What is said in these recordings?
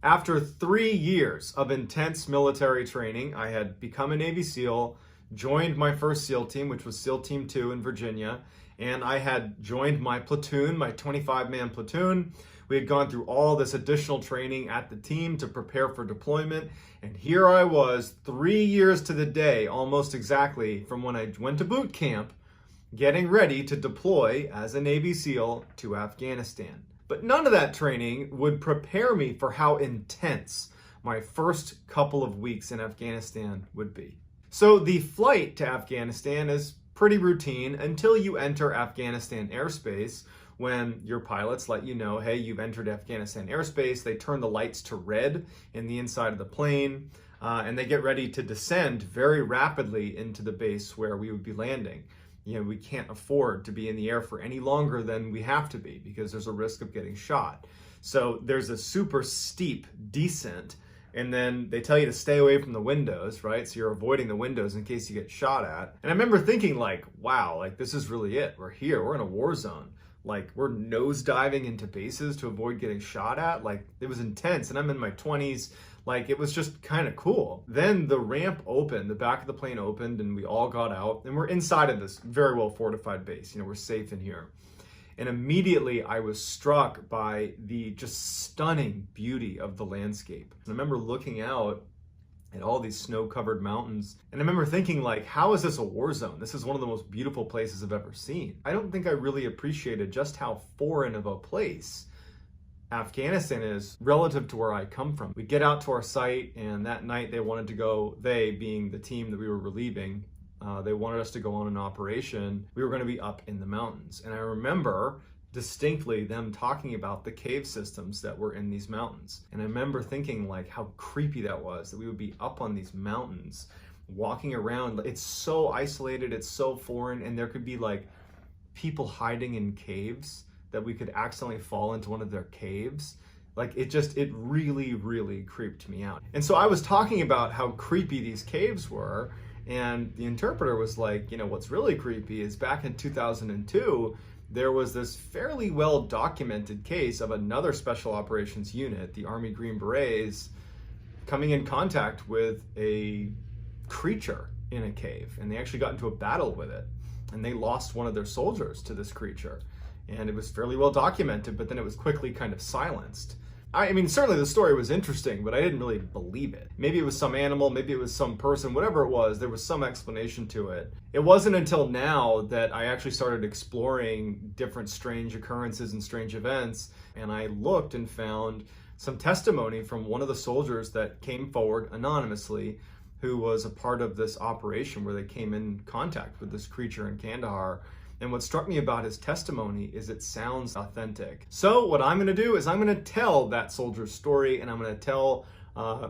After 3 years of intense military training, I had become a Navy SEAL, joined my first SEAL team, which was SEAL Team 2 in Virginia, and I had joined my platoon, my 25-man platoon. We had gone through all this additional training at the team to prepare for deployment, and here I was 3 years to the day, almost exactly, from when I went to boot camp, getting ready to deploy as a Navy SEAL to Afghanistan. But none of that training would prepare me for how intense my first couple of weeks in Afghanistan would be. So the flight to Afghanistan is pretty routine until you enter Afghanistan airspace, when your pilots let you know, hey, you've entered Afghanistan airspace. They turn the lights to red in the inside of the plane, and they get ready to descend very rapidly into the base where we would be landing. We can't afford to be in the air for any longer than we have to be because there's a risk of getting shot. So there's a super steep descent, and then they tell you to stay away from the windows, right? So you're avoiding the windows in case you get shot at. And I remember thinking like, wow, like this is really it. We're here, we're in a war zone. Like we're nosediving into bases to avoid getting shot at. Like it was intense, and I'm in my 20s. Like it was just kind of cool. Then the ramp opened, the back of the plane opened, and we all got out, and we're inside of this very well fortified base. We're safe in here. And immediately I was struck by the just stunning beauty of the landscape. And I remember looking out at all these snow-covered mountains, and I remember thinking like, how is this a war zone? This is one of the most beautiful places I've ever seen. I don't think I really appreciated just how foreign of a place Afghanistan is relative to where I come from. We get out to our site, and that night they wanted to go, they being the team that we were relieving, they wanted us to go on an operation. We were going to be up in the mountains. And I remember distinctly them talking about the cave systems that were in these mountains. And I remember thinking like how creepy that was, that we would be up on these mountains, walking around. It's so isolated, it's so foreign, and there could be like people hiding in caves, that we could accidentally fall into one of their caves. Like it really, really creeped me out. And so I was talking about how creepy these caves were, and the interpreter was like, what's really creepy is back in 2002, there was this fairly well documented case of another special operations unit, the Army Green Berets, coming in contact with a creature in a cave, and they actually got into a battle with it, and they lost one of their soldiers to this creature. And it was fairly well documented, but then it was quickly kind of silenced. I mean, certainly the story was interesting, but I didn't really believe it. Maybe it was some animal, maybe it was some person, whatever it was, there was some explanation to it. It wasn't until now that I actually started exploring different strange occurrences and strange events, and I looked and found some testimony from one of the soldiers that came forward anonymously, who was a part of this operation where they came in contact with this creature in Kandahar. And what struck me about his testimony is it sounds authentic. So what I'm gonna do is I'm gonna tell that soldier's story, and I'm gonna tell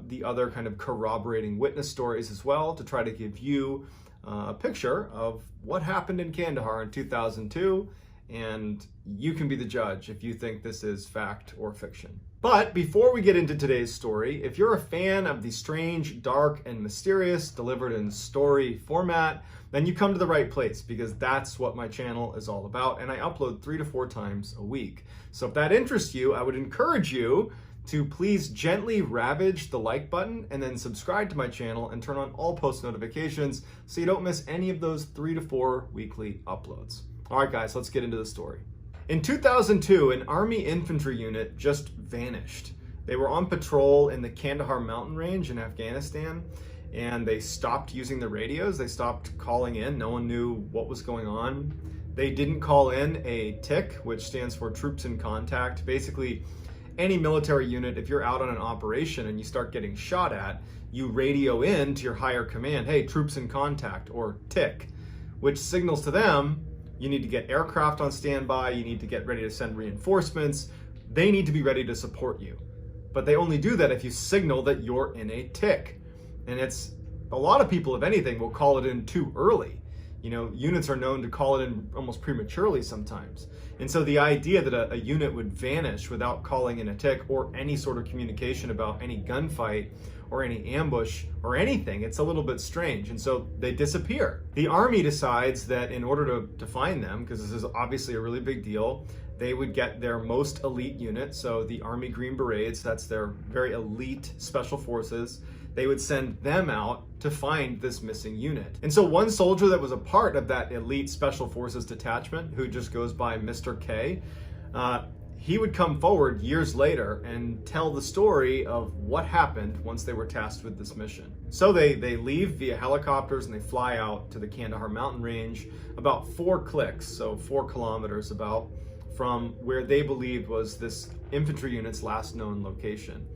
the other kind of corroborating witness stories as well, to try to give you a picture of what happened in Kandahar in 2002, and you can be the judge if you think this is fact or fiction. But before we get into today's story, if you're a fan of the strange, dark, and mysterious delivered in story format, then you come to the right place, because that's what my channel is all about, and I upload 3 to 4 times a week. So if that interests you, I would encourage you to please gently ravage the like button, and then subscribe to my channel and turn on all post notifications so you don't miss any of those 3 to 4 weekly uploads. All right, guys, let's get into the story. In 2002, an Army infantry unit just vanished. They were on patrol in the Kandahar mountain range in Afghanistan, and they stopped using the radios. They stopped calling in. No one knew what was going on. They didn't call in a TIC, which stands for Troops in Contact. Basically, any military unit, if you're out on an operation and you start getting shot at, you radio in to your higher command, hey, troops in contact, or TIC, which signals to them, you need to get aircraft on standby, you need to get ready to send reinforcements, they need to be ready to support you. But they only do that if you signal that you're in a TIC. And it's, a lot of people, if anything, will call it in too early. Units are known to call it in almost prematurely sometimes. And so the idea that a unit would vanish without calling in a TIC or any sort of communication about any gunfight or any ambush or anything, it's a little bit strange. And so they disappear. The Army decides that in order to find them, because this is obviously a really big deal, They would get their most elite unit, so the Army Green Berets, that's their very elite special forces. They would send them out to find this missing unit. And so one soldier that was a part of that elite special forces detachment, who just goes by Mr. K, he would come forward years later and tell the story of what happened once they were tasked with this mission. So they leave via helicopters and they fly out to the Kandahar mountain range, about 4 clicks, so 4 kilometers about, from where they believed was this infantry unit's last known location.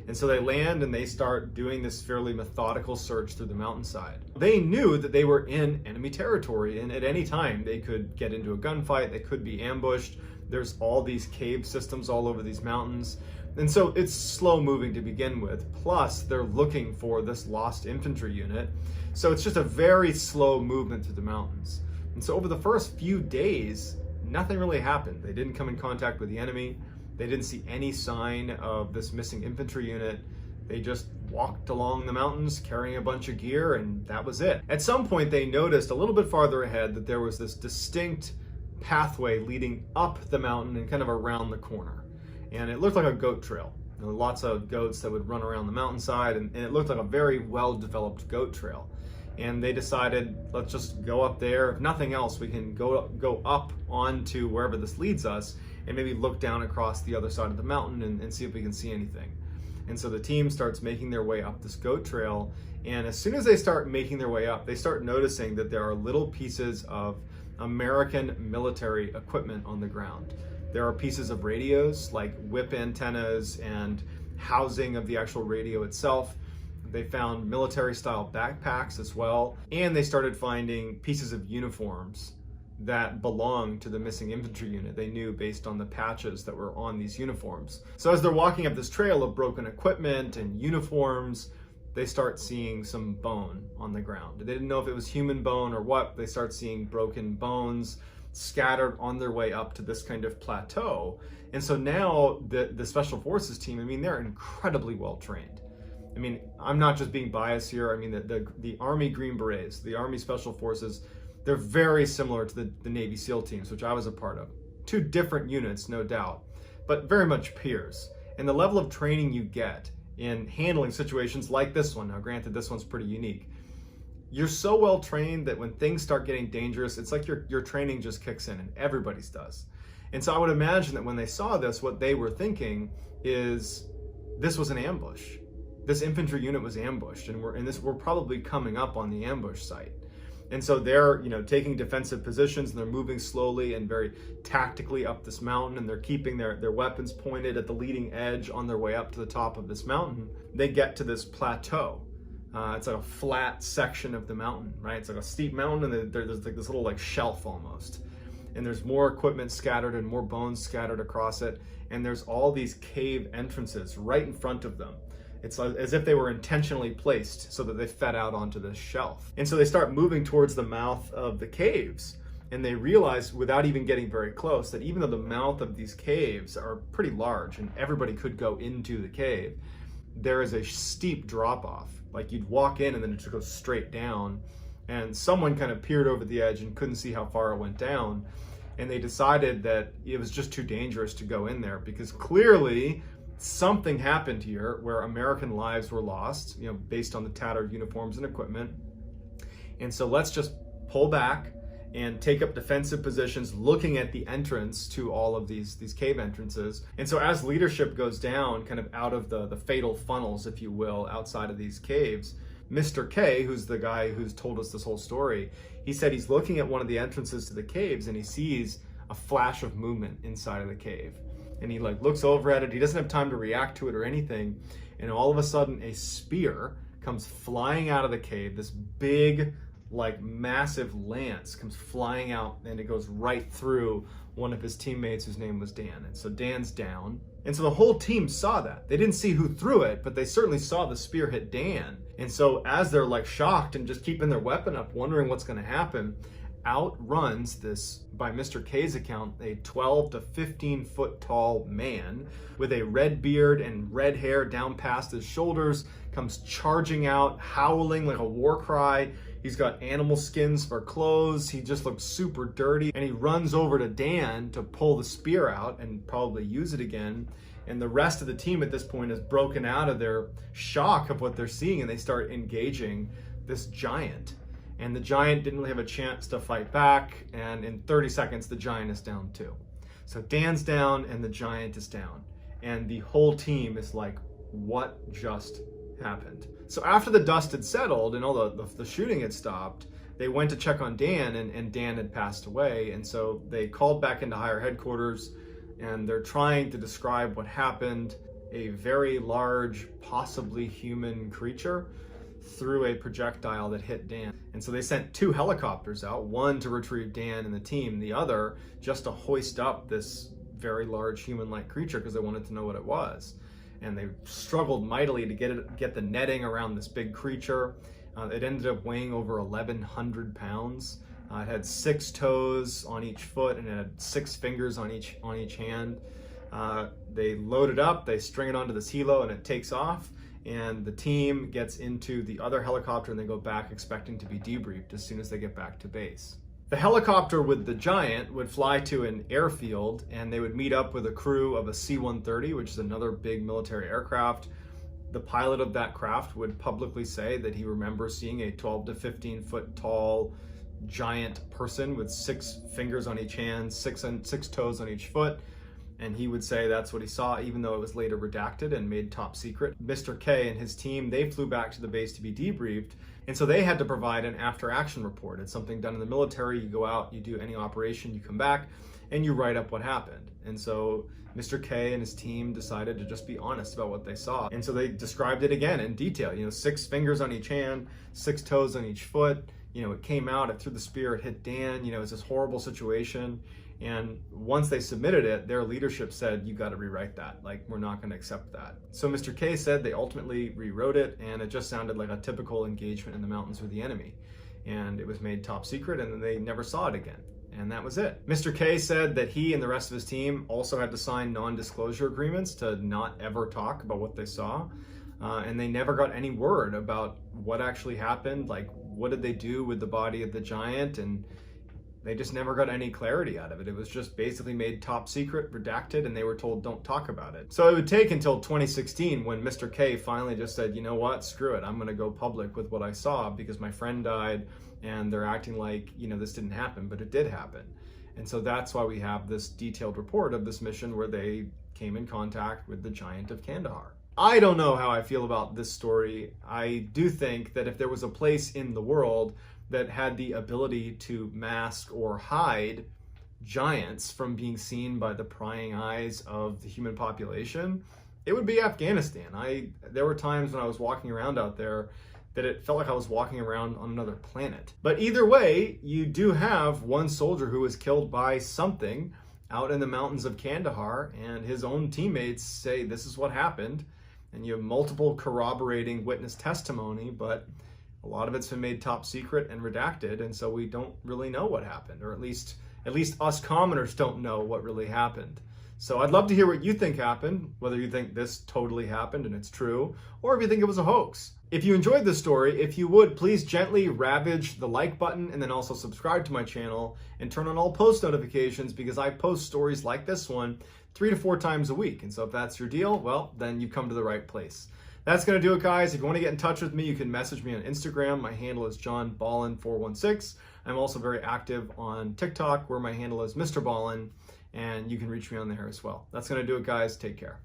And so they land and they start doing this fairly methodical search through the mountainside. They knew that they were in enemy territory, and at any time they could get into a gunfight, they could be ambushed. There's all these cave systems all over these mountains. And so it's slow moving to begin with. Plus they're looking for this lost infantry unit. So it's just a very slow movement through the mountains. And so over the first few days, nothing really happened. They didn't come in contact with the enemy. They didn't see any sign of this missing infantry unit. They just walked along the mountains carrying a bunch of gear, and that was it. At some point, they noticed a little bit farther ahead that there was this distinct pathway leading up the mountain and kind of around the corner. And it looked like a goat trail. There were lots of goats that would run around the mountainside, and it looked like a very well-developed goat trail. And they decided, let's just go up there. If nothing else, we can go up onto wherever this leads us and maybe look down across the other side of the mountain and see if we can see anything. And so the team starts making their way up this goat trail. And as soon as they start making their way up, they start noticing that there are little pieces of American military equipment on the ground. There are pieces of radios, like whip antennas and housing of the actual radio itself. They found military-style backpacks as well, and they started finding pieces of uniforms that belonged to the missing infantry unit. They knew based on the patches that were on these uniforms. So as they're walking up this trail of broken equipment and uniforms, they start seeing some bone on the ground. They didn't know if it was human bone or what. They start seeing broken bones scattered on their way up to this kind of plateau. And so now the Special Forces team, I mean, they're incredibly well trained. I mean, I'm not just being biased here. I mean, the Army Green Berets, the Army Special Forces, they're very similar to the Navy SEAL teams, which I was a part of. 2 different units, no doubt, but very much peers. And the level of training you get in handling situations like this one, now granted this one's pretty unique, you're so well trained that when things start getting dangerous, it's like your training just kicks in, and everybody's does. And so I would imagine that when they saw this, what they were thinking is, this was an ambush. This infantry unit was ambushed, and we're probably coming up on the ambush site. And so they're, taking defensive positions, and they're moving slowly and very tactically up this mountain, and they're keeping their weapons pointed at the leading edge on their way up to the top of this mountain. They get to this plateau. It's like a flat section of the mountain, right? It's like a steep mountain, and there's like this little shelf almost. And there's more equipment scattered and more bones scattered across it. And there's all these cave entrances right in front of them. It's as if they were intentionally placed so that they fed out onto this shelf. And so they start moving towards the mouth of the caves. And they realize, without even getting very close, that even though the mouth of these caves are pretty large and everybody could go into the cave, there is a steep drop off. Like, you'd walk in and then it just goes straight down. And someone kind of peered over the edge and couldn't see how far it went down. And they decided that it was just too dangerous to go in there, because clearly something happened here where American lives were lost, based on the tattered uniforms and equipment. And so let's just pull back and take up defensive positions looking at the entrance to all of these cave entrances. And so as leadership goes down, kind of out of the fatal funnels, if you will, outside of these caves, Mr. K, who's the guy who's told us this whole story, he said he's looking at one of the entrances to the caves and he sees a flash of movement inside of the cave. And he looks over at it. He doesn't have time to react to it or anything. And all of a sudden a spear comes flying out of the cave. This big, massive lance comes flying out, and it goes right through one of his teammates whose name was Dan. And so Dan's down. And so the whole team saw that. They didn't see who threw it, but they certainly saw the spear hit Dan. And so as they're shocked and just keeping their weapon up, wondering what's going to happen, out runs this, by Mr. K's account, a 12 to 15 foot tall man with a red beard and red hair down past his shoulders, comes charging out, howling like a war cry. He's got animal skins for clothes. He just looks super dirty. And he runs over to Dan to pull the spear out and probably use it again. And the rest of the team at this point is broken out of their shock of what they're seeing, and they start engaging this giant. And the giant didn't really have a chance to fight back, and in 30 seconds, the giant is down too. So Dan's down and the giant is down. And the whole team is like, what just happened? So after the dust had settled and all the shooting had stopped, they went to check on Dan, and Dan had passed away. And so they called back into higher headquarters, and they're trying to describe what happened. A very large, possibly human creature threw a projectile that hit Dan. And so they sent 2 helicopters out, one to retrieve Dan and the team, the other just to hoist up this very large human-like creature because they wanted to know what it was. And they struggled mightily to get the netting around this big creature. It ended up weighing over 1,100 pounds. It had 6 toes on each foot, and it had 6 fingers on each hand. They load it up, they string it onto this helo, and it takes off. And the team gets into the other helicopter, and they go back expecting to be debriefed as soon as they get back to base. The helicopter with the giant would fly to an airfield, and they would meet up with a crew of a C-130, which is another big military aircraft. The pilot of that craft would publicly say that he remembers seeing a 12 to 15 foot tall giant person with 6 fingers on each hand, 6 toes on each foot. And he would say that's what he saw, even though it was later redacted and made top secret. Mr. K and his team, they flew back to the base to be debriefed. And so they had to provide an after action report. It's something done in the military. You go out, you do any operation, you come back, and you write up what happened. And so Mr. K and his team decided to just be honest about what they saw. And so they described it again in detail, 6 fingers on each hand, 6 toes on each foot. It came out, it threw the spear, it hit Dan, it was this horrible situation. And once they submitted it, their leadership said, you got to rewrite that. We're not going to accept that. So Mr. K said they ultimately rewrote it, and it just sounded like a typical engagement in the mountains with the enemy. And it was made top secret, and then they never saw it again. And that was it. Mr. K said that he and the rest of his team also had to sign non-disclosure agreements to not ever talk about what they saw. And they never got any word about what actually happened. What did they do with the body of the giant? And they just never got any clarity out of it. It was just basically made top secret, redacted, and they were told don't talk about it. So it would take until 2016 when Mr. K finally just said, you know what, screw it. I'm going to go public with what I saw because my friend died and they're acting like, this didn't happen, but it did happen. And so that's why we have this detailed report of this mission where they came in contact with the giant of Kandahar. I don't know how I feel about this story. I do think that if there was a place in the world that had the ability to mask or hide giants from being seen by the prying eyes of the human population, it would be Afghanistan. There were times when I was walking around out there that it felt like I was walking around on another planet. But either way, you do have one soldier who was killed by something out in the mountains of Kandahar, and his own teammates say this is what happened. And you have multiple corroborating witness testimony, but a lot of it's been made top secret and redacted, and so we don't really know what happened, or at least us commoners don't know what really happened. So I'd love to hear what you think happened, whether you think this totally happened and it's true, or if you think it was a hoax. If you enjoyed this story, if you would, please gently ravage the like button and then also subscribe to my channel and turn on all post notifications because I post stories like this one 3 to 4 times a week. And so if that's your deal, well, then you've come to the right place. That's going to do it, guys. If you want to get in touch with me, you can message me on Instagram. My handle is johnballin416. I'm also very active on TikTok, where my handle is Mr. Ballin, and you can reach me on there as well. That's going to do it, guys. Take care.